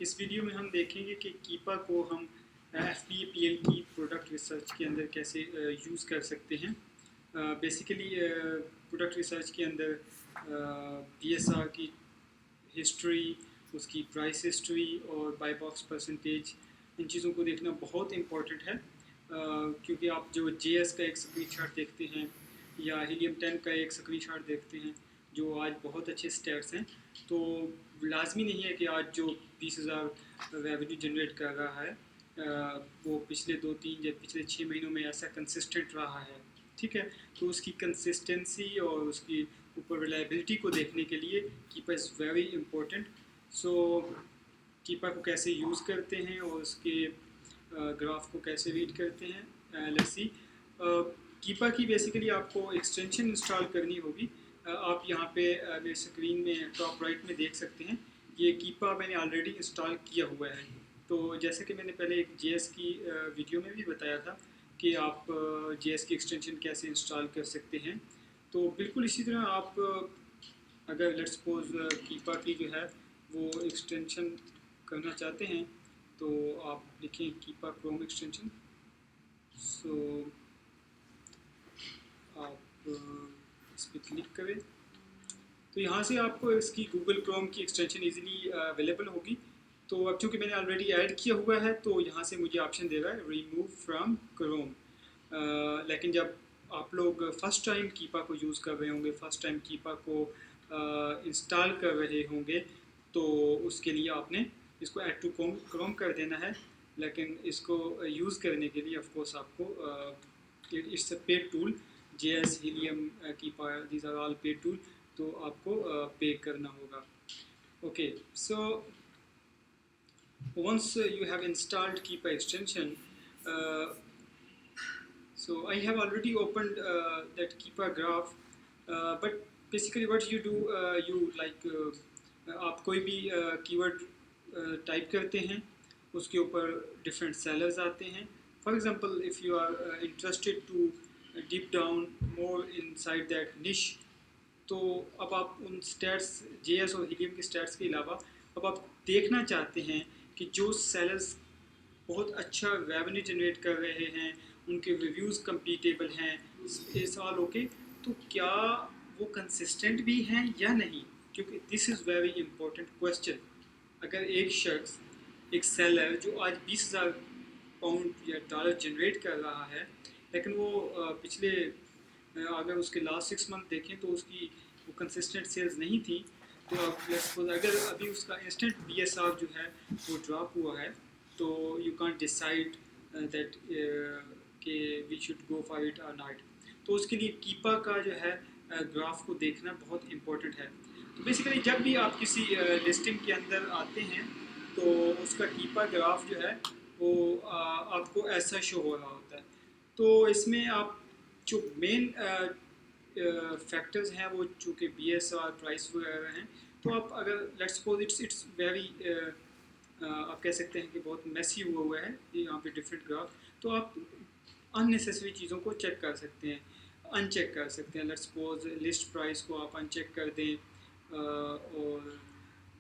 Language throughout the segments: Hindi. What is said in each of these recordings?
इस वीडियो में हम देखेंगे कि कीपा को हम FPAPL की प्रोडक्ट रिसर्च के अंदर कैसे यूज़ कर सकते हैं। बेसिकली प्रोडक्ट रिसर्च के अंदर BSR की हिस्ट्री, उसकी प्राइस हिस्ट्री और बाय बॉक्स परसेंटेज, इन चीज़ों को देखना बहुत इम्पॉर्टेंट है। क्योंकि आप जो JS का एक स्क्रीनशॉट देखते हैं या हीलियम 10 का एक स्क्रीनशॉट देखते हैं जो आज बहुत अच्छे स्टैट्स हैं, तो लाजमी नहीं है कि आज जो 20,000 रेवेन्यू जनरेट कर रहा है वो पिछले 2-3 या पिछले 6 महीनों में ऐसा कंसिस्टेंट रहा है। ठीक है, तो उसकी कंसिस्टेंसी और उसकी ऊपर रिलायबिलिटी को देखने के लिए कीपा इज़ वेरी इम्पोर्टेंट। सो कीपा को कैसे यूज़ करते हैं और उसके ग्राफ को कैसे रीड करते हैं, लेट्स सी। कीपा की बेसिकली आपको एक्सटेंशन इंस्टॉल करनी होगी। आप यहाँ पे मेरे स्क्रीन में टॉप राइट में देख सकते हैं, ये कीपा मैंने ऑलरेडी इंस्टॉल किया हुआ है। तो जैसे कि मैंने पहले एक JS की वीडियो में भी बताया था कि आप JS की एक्सटेंशन कैसे इंस्टॉल कर सकते हैं, तो बिल्कुल इसी तरह आप अगर लेट्स सपोज कीपा की जो है वो एक्सटेंशन करना चाहते हैं तो आप लिखें कीपा क्रोम एक्सटेंशन। सो आप इस पर क्लिक करें तो यहाँ से आपको इसकी गूगल क्रोम की एक्सटेंशन इजीली अवेलेबल होगी। तो अब चूँकि मैंने ऑलरेडी ऐड किया हुआ है तो यहाँ से मुझे ऑप्शन दे रहा है रिमूव फ्रॉम क्रोम। लेकिन जब आप लोग फर्स्ट टाइम कीपा को यूज़ कर रहे होंगे, फर्स्ट टाइम कीपा को इंस्टॉल कर रहे होंगे, तो उसके लिए आपने इसको ऐड टू क्रोम कर देना है। लेकिन इसको यूज़ करने के लिए ऑफ कोर्स आपको it's a paid tool, JS, Helium, Keepa, these are all paid tool, तो आपको पे करना होगा। Okay, so once you have installed Keepa extension, so I have already opened that Keepa graph, but basically what you do, you like आप कोई भी कीवर्ड टाइप करते हैं, उसके ऊपर डिफरेंट सेलर्स आते हैं। For example if you are interested to deep down more inside that niche, तो अब आप उन स्टैट्स JS और हीलियम की स्टैट्स के अलावा अब आप देखना चाहते हैं कि जो सेलर्स बहुत अच्छा रेवेन्यू जनरेट कर रहे हैं, उनके रिव्यूज़ कम्पीटेबल हैं, इट्स ऑल ओके, तो क्या वो कंसिस्टेंट भी हैं या नहीं, क्योंकि this is very important question. अगर एक शख्स, एक सेलर जो आज 20,000 पाउंड या डॉलर जनरेट कर रहा है, लेकिन वो पिछले अगर उसके लास्ट 6 मंथ देखें तो उसकी वो कंसिस्टेंट सेल्स नहीं थी, तो अब लेट्स सपोज अगर अभी उसका इंस्टेंट BSR जो है वो ड्रॉप हुआ है, तो यू कांट डिसाइड दैट कि we should go for it और नॉट। तो उसके लिए कीपा का जो है ग्राफ को देखना बहुत इम्पोर्टेंट है। तो बेसिकली जब भी आप किसी लिस्टिंग के अंदर आते हैं तो उसका कीपा ग्राफ जो है वो आपको ऐसा शो हो रहा होता है। तो इसमें आप जो मेन फैक्टर्स हैं वो चूँकि BSR प्राइस वगैरह हैं, तो आप अगर लेट्स सपोज इट्स वेरी आप कह सकते हैं कि बहुत मैसी हुआ है यहाँ पे डिफरेंट ग्राफ, तो आप अननेसेसरी चीज़ों को चेक कर सकते हैं, अनचेक कर सकते हैं। लेट्स सपोज लिस्ट प्राइस को आप अनचेक कर दें और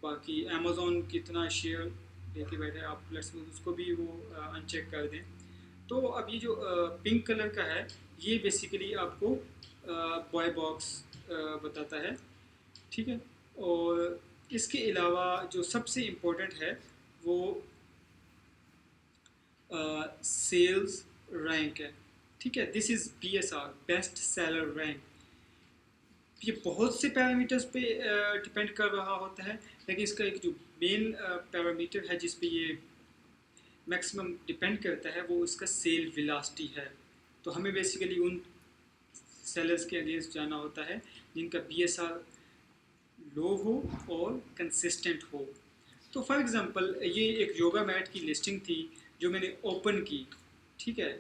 बाकी अमेज़ॉन कितना शेयर लेके बैठे आप लेट्स सपोज उसको भी वो अनचेक कर दें। तो अब ये जो पिंक कलर का है ये बेसिकली आपको बॉय बॉक्स बताता है, ठीक है। और इसके अलावा जो सबसे इम्पोर्टेंट है वो सेल्स रैंक है, ठीक है। This is BSR, best seller rank. ये बहुत से पैरामीटर्स पे डिपेंड कर रहा होता है, लेकिन इसका एक जो मेन पैरामीटर है जिस पे ये मैक्सिमम डिपेंड करता है वो इसका सेल वेलोसिटी है। तो हमें बेसिकली उन सेलर्स के अगेंस्ट जाना होता है जिनका BSR लो हो और कंसिस्टेंट हो। तो फॉर एग्जांपल ये एक योगा मैट की लिस्टिंग थी जो मैंने ओपन की, ठीक है।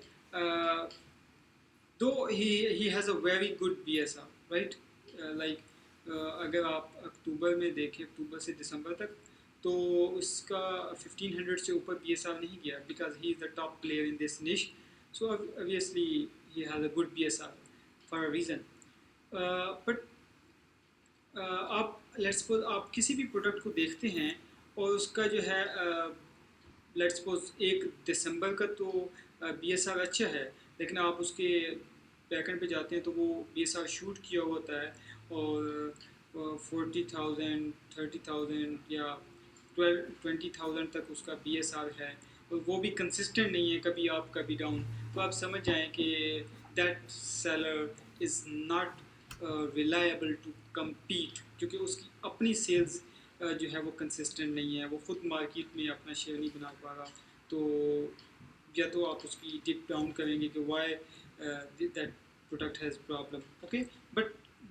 दो ही has a very good BSR, right. Like अगर आप अक्टूबर में देखें, अक्टूबर से दिसंबर तक, तो उसका 1500 से ऊपर BSR नहीं गया because he is the top player in this niche. So obviously he has a good BSR for a reason. But आप लेट्स सपोज आप किसी भी प्रोडक्ट को देखते हैं और उसका जो है लेट्स सपोज 1 दिसंबर का तो BSR अच्छा है, लेकिन आप उसके बैकेंड पे जाते हैं तो वो BSR शूट किया होता है, और 40,000 30,000 या 20,000 तक उसका BSR है, और वो भी कंसिस्टेंट नहीं है, कभी अप कभी डाउन। तो आप समझ जाएं कि that seller is not reliable to compete, क्योंकि उसकी अपनी सेल्स जो है वो कंसिस्टेंट नहीं है, वो खुद मार्केट में अपना शेयर नहीं बना पा रहा। तो या तो आप उसकी डिप डाउन करेंगे कि why that product has problem, okay. But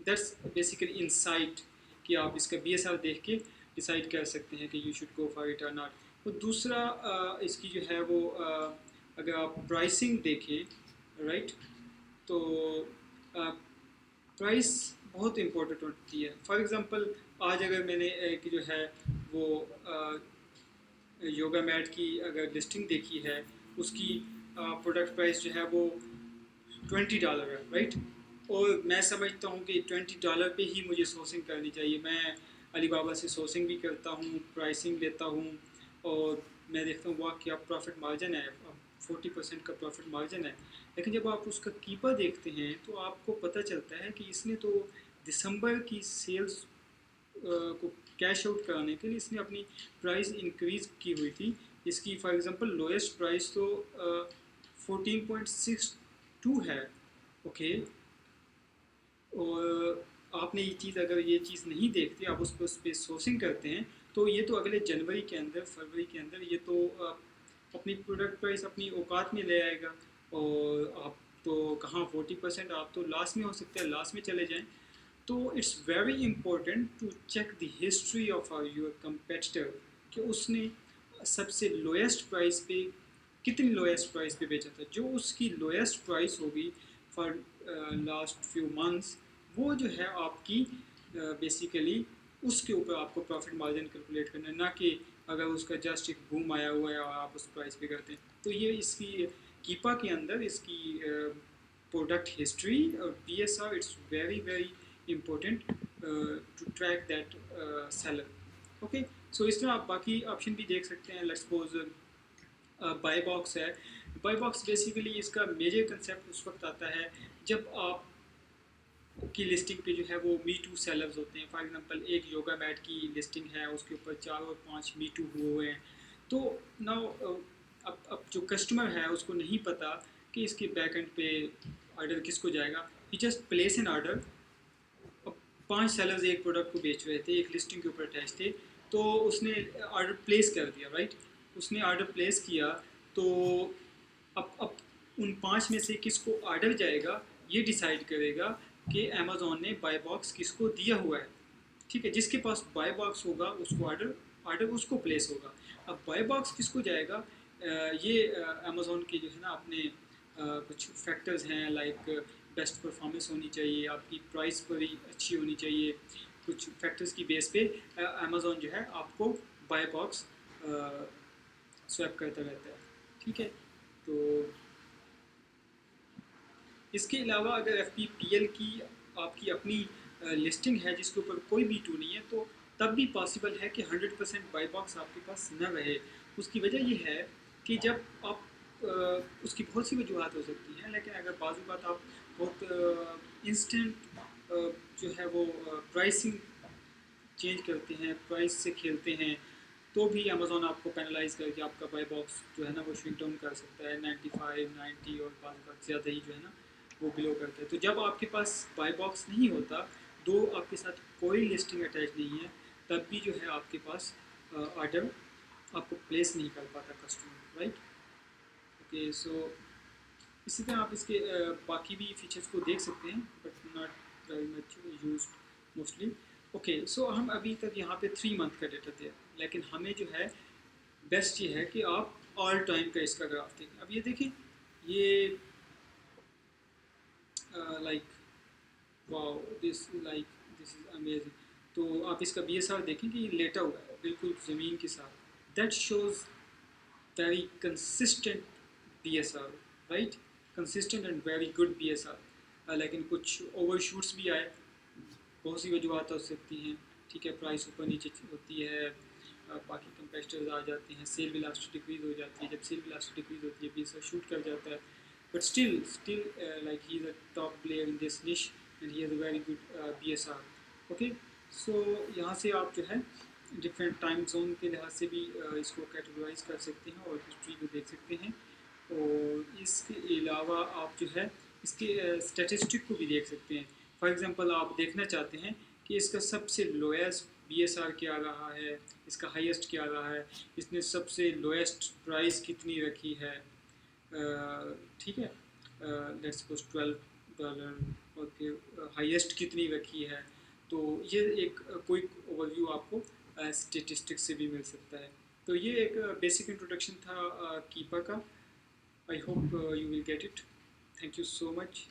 that's basically insight कि आप इसका BSR देख के डिसाइड कर सकते हैं कि you should go for it और नॉट। तो दूसरा इसकी जो है वो अगर आप प्राइसिंग देखें, राइट, तो प्राइस बहुत इम्पोर्टेंट होती है। फॉर एग्ज़ाम्पल आज अगर मैंने एक जो है वो योगा मैट की अगर लिस्टिंग देखी है, उसकी प्रोडक्ट प्राइस जो है वो $20 है, राइट। और मैं समझता हूँ कि $20 पे ही मुझे सोर्सिंग करनी चाहिए। मैं अलीबाबा से सोर्सिंग भी करता हूँ, प्राइसिंग लेता हूँ, और मैं देखता हूँ वाह क्या प्रॉफिट मार्जिन है, 40% का प्रॉफिट मार्जिन है। लेकिन जब आप उसका कीपर देखते हैं तो आपको पता चलता है कि इसने तो दिसंबर की सेल्स को कैश आउट कराने के लिए इसने अपनी प्राइस इंक्रीज़ की हुई थी। इसकी फॉर एग्जांपल लोएस्ट प्राइस तो 14.62 है, ओके। और आपने ये चीज़, अगर ये चीज़ नहीं देखते, आप उस पर सोर्सिंग करते हैं, तो ये तो अगले जनवरी के अंदर, फरवरी के अंदर ये तो अपनी प्रोडक्ट प्राइस अपनी औकात में ले आएगा। और आप तो कहाँ 40%, आप तो लास्ट में हो सकते हैं, लास्ट में चले जाएं। तो it's very important to check the history of your competitor कि उसने सबसे लोएस्ट प्राइस पे कितनी लोएस्ट प्राइस पे बेचा था। जो उसकी लोएस्ट प्राइस होगी फॉर लास्ट फ्यू मंथ्स, वो जो है आपकी बेसिकली उसके ऊपर आपको प्रॉफिट मार्जिन कैलकुलेट करना है, ना कि अगर उसका जस्ट एक बूम आया हुआ है और आप उस प्राइस पे करते हैं। तो ये इसकी कीपा के अंदर इसकी प्रोडक्ट हिस्ट्री और BSR it's very very important to track that seller, okay। so इस तरह आप बाकी ऑप्शन भी देख सकते हैं। लेट्स सपोज बाय बॉक्स है। बाय बॉक्स बेसिकली इसका मेजर कंसेप्ट उस वक्त आता है जब आप की लिस्टिंग पे जो है वो मी टू सेलर्स होते हैं। फॉर एग्जांपल एक योगा मैट की लिस्टिंग है, उसके ऊपर 4 और 5 मी टू हुए हैं। तो नाउ अब जो कस्टमर है उसको नहीं पता कि इसके बैक एंड पे ऑर्डर किसको जाएगा। He just place an order. 5 sellers एक प्रोडक्ट को बेच रहे थे, एक लिस्टिंग के ऊपर अटैच थे, तो उसने ऑर्डर प्लेस कर दिया, राइट। उसने ऑर्डर प्लेस किया, तो अब उन 5 में से किसको ऑर्डर जाएगा ये डिसाइड करेगा कि अमेज़ॉन ने बाय बॉक्स किसको दिया हुआ है, ठीक है। जिसके पास बाय बॉक्स होगा उसको ऑर्डर उसको प्लेस होगा। अब बाय बॉक्स किसको जाएगा, ये अमेज़ॉन के जो है ना अपने कुछ फैक्टर्स हैं, लाइक बेस्ट परफॉर्मेंस होनी चाहिए, आपकी प्राइस बड़ी अच्छी होनी चाहिए। कुछ फैक्टर्स की बेस पे अमेज़ॉन जो है आपको बाय बॉक्स स्वैप करता रहता है, ठीक है। तो इसके अलावा अगर FPPL की आपकी अपनी लिस्टिंग है जिसके ऊपर कोई B2 नहीं है, तो तब भी पॉसिबल है कि 100% बाई बॉक्स आपके पास न रहे। उसकी वजह ये है कि जब आप उसकी बहुत सी वजूहत हो सकती हैं, लेकिन अगर बाजू बात आप बहुत इंस्टेंट जो है वो प्राइसिंग चेंज करते हैं, प्राइस से खेलते हैं, तो भी अमेज़ॉन आपको पेनलाइज करके आपका बाई बॉक्स जो है ना वो श्रिंक डाउन कर सकता है 95 90 और बात ज़्यादा ही जो है ना वो बिलो करता है। तो जब आपके पास बाई बॉक्स नहीं होता, दो आपके साथ कोई लिस्टिंग अटैच नहीं है, तब भी जो है आपके पास ऑर्डर आपको प्लेस नहीं कर पाता कस्टमर, राइट। ओके, सो इसी तरह आप इसके बाकी भी फीचर्स को देख सकते हैं, but not very much use mostly. Okay, so हम अभी तक यहाँ पे 3 मंथ का डेटा थे, लेकिन हमें जो है बेस्ट ये है कि आप ऑल टाइम का इसका ग्राफ देखें। अब ये देखें, ये like wow, this is amazing. तो आप इसका BSR देखें कि ये लेटा हुआ है बिल्कुल ज़मीन के साथ। That shows very consistent BSR, right, consistent and very good BSR। लेकिन कुछ ओवरशूट्स भी आए, बहुत सी वजूहत हो सकती हैं, ठीक है। प्राइस ऊपर नीचे होती है, बाकी कंपेटिटर्स आ जाते हैं, सेल वेलोसिटी डिक्रीज हो जाती है, जब सेल वेलोसिटी डिक्रीज होती है BSR शूट कर जाता है, but still like he is a top player in this niche and he has a very good BSR. Okay, so यहाँ से आप जो है डिफरेंट टाइम जोन के लिहाज से भी इसको कैटेगराइज कर सकते हैं और हिस्ट्री को देख सकते हैं, और इसके अलावा आप जो है इसके स्टैटिस्टिक को भी देख सकते हैं। फॉर एग्जांपल आप देखना चाहते हैं कि इसका सबसे लोएस्ट BSR क्या रहा है, इसका हाईएस्ट क्या रहा है, इसने सबसे लोएस्ट प्राइस कितनी रखी है, ठीक है, लेट्स सपोज $12 और फिर हाईएस्ट कितनी रखी है। तो ये एक क्विक ओवरव्यू आपको स्टेटिस्टिक्स से भी मिल सकता है। तो ये एक बेसिक इंट्रोडक्शन था कीपा का। I hope you will get it. Thank you so much.